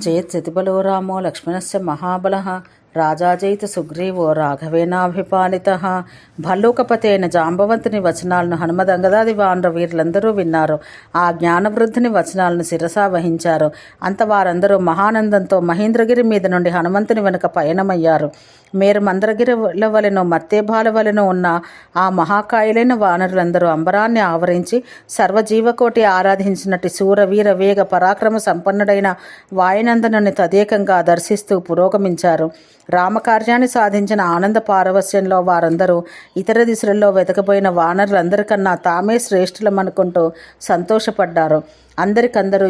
చేత్సతిబలో రామో లక్ష్మణస్య మహాబలః రాజాజైత సుగ్రీవో రాఘవేనాభిపాలితః. భల్లూకపతైన జాంబవంతుని వచనాలను హనుమదంగదాది వానర వీరులందరూ విన్నారు. ఆ జ్ఞానవృద్ధుని వచనాలను శిరసా వహించారు. అంత వారందరూ మహానందంతో మహేంద్రగిరి మీద నుండి హనుమంతుని వెనుక పయనమయ్యారు. మేరు మందరగిరిల వలెను మత్తేభాల వలెను ఉన్న ఆ మహాకాయులైన వానరులందరూ అంబరాన్ని ఆవరించి సర్వజీవకోటి ఆరాధించినట్టు శూరవీర వేగ పరాక్రమ సంపన్నుడైన వాయునందనుని తదేకంగా దర్శిస్తూ పురోగమించారు. రామకార్యాన్ని సాధించిన ఆనంద పారవస్యంలో వారందరూ ఇతర దిశలలో వెతకపోయిన వానరులందరికన్నా తామే శ్రేష్ఠులమనుకుంటూ సంతోషపడ్డారు. అందరికందరూ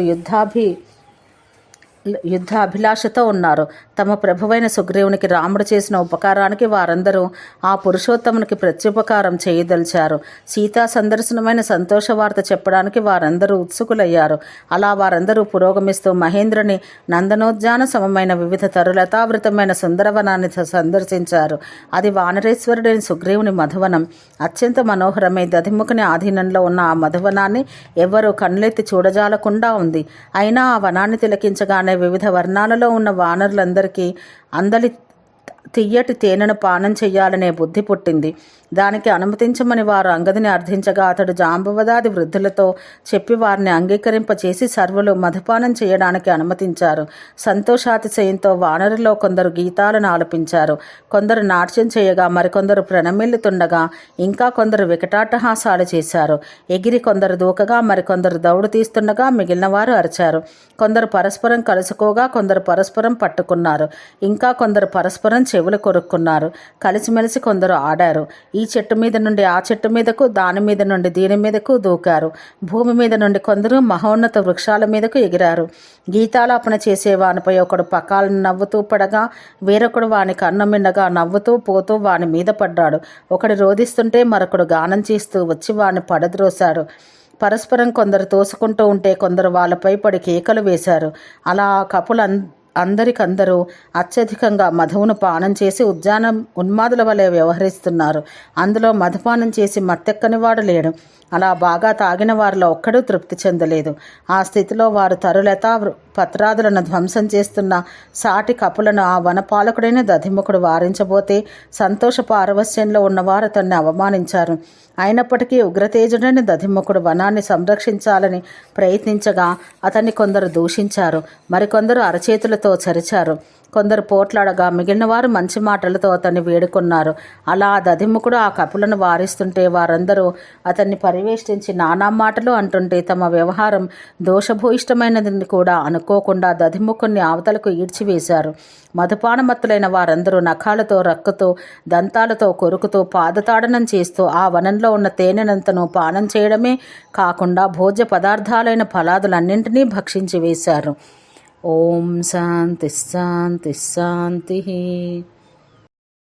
యుద్ధాభిలాషతో ఉన్నారు. తమ ప్రభువైన సుగ్రీవునికి రాముడు చేసిన ఉపకారానికి వారందరూ ఆ పురుషోత్తమునికి ప్రత్యుపకారం చేయదలిచారు. సీతా సందర్శనమైన సంతోష వార్త చెప్పడానికి వారందరూ ఉత్సుకులయ్యారు. అలా వారందరూ పురోగమిస్తూ మహేంద్రుని నందనోద్యాన సమమైన వివిధ తరులతావృతమైన సుందరవనాన్ని సందర్శించారు. అది వానరేశ్వరుడైన సుగ్రీవుని మధువనం. అత్యంత మనోహరమై దధిముఖుని ఆధీనంలో ఉన్న ఆ మధువనాన్ని ఎవ్వరూ కన్నులెత్తి చూడజాలకుండా ఉంది. అయినా ఆ వనాన్ని తిలకించగానే వివిధ వర్ణాలలో ఉన్న వానరులందరికీ అందలి తియ్యటి తేనెను పానం చెయ్యాలనే బుద్ధి పుట్టింది. దానికి అనుమతించమని వారు అంగదిని అర్థించగా అతడు జాంబవదాది వృద్ధులతో చెప్పి వారిని అంగీకరింపచేసి సర్వులు మధుపానం చేయడానికి అనుమతించారు. సంతోషాతిశయంతో వానరులో కొందరు గీతాలను ఆలపించారు. కొందరు నాట్యం చేయగా మరికొందరు ప్రణమిల్లుతుండగా ఇంకా కొందరు వికటాట్టహాసాలు చేశారు. ఎగిరి కొందరు దూకగా మరికొందరు దౌడు తీస్తుండగా మిగిలిన వారు అరిచారు. కొందరు పరస్పరం కలుసుకోగా కొందరు పరస్పరం పట్టుకున్నారు. ఇంకా కొందరు పరస్పరం చెవులు కొరుక్కున్నారు. కలిసిమెలిసి కొందరు ఆడారు. ఈ చెట్టు మీద నుండి ఆ చెట్టు మీదకు, దాని మీద నుండి దీని మీదకు దూకారు. భూమి మీద నుండి కొందరు మహోన్నత వృక్షాల మీదకు ఎగిరారు. గీతాలాపన చేసే వానిపై ఒకడు పకాలను నవ్వుతూ పడగా వేరొకడు వాని కన్నుమిండగా నవ్వుతూ పోతూ వాని మీద పడ్డాడు. ఒకడు రోధిస్తుంటే మరొకడు గానం చేస్తూ వచ్చి వాని పడద్రోశాడు. పరస్పరం కొందరు తోసుకుంటూ ఉంటే కొందరు వాళ్ళపై పడి కేకలు వేశారు. అలా అందరికందరూ అత్యధికంగా మధువును పానం చేసి ఉన్మాదుల వలె వ్యవహరిస్తున్నారు. అందులో మధుపానం చేసి మత్తెక్కనివాడు లేడు. అలా బాగా తాగిన వారిలో ఒక్కడూ తృప్తి చెందలేదు. ఆ స్థితిలో వారు తరులతా పత్రాదులను ధ్వంసం చేస్తున్న సాటి కపులను ఆ వనపాలకుడైన దధిముఖుడు వారించబోతే సంతోష పారవస్యంలో ఉన్నవారు అతన్ని అవమానించారు. అయినప్పటికీ ఉగ్రతేజుడైన దధిముఖుడు వనాన్ని సంరక్షించాలని ప్రయత్నించగా అతన్ని కొందరు దూషించారు. మరికొందరు అరచేతులతో చరిచారు. కొందరు పోట్లాడగా మిగిలిన వారు మంచి మాటలతో అతన్ని వేడుకున్నారు. అలా దధిముఖుడు ఆ కపులను వారిస్తుంటే వారందరూ అతన్ని పరివేష్టించి నానా మాటలు అంటుంటే తమ వ్యవహారం దోషభూయిష్టమైనదని కూడా అనుకోకుండా దధిముఖుణ్ణి అవతలకు ఈడ్చివేశారు. మధుపానమత్తులైన వారందరూ నఖాలతో, రక్కుతో, దంతాలతో కొరుకుతూ పాదతాడనం చేస్తూ ఆ వనంలో ఉన్న తేనెనంతను పానం చేయడమే కాకుండా భోజ్య పదార్థాలైన ఫలాదులన్నింటినీ భక్షించి వేశారు. ఓం శాంతి శాంతి శాంతి.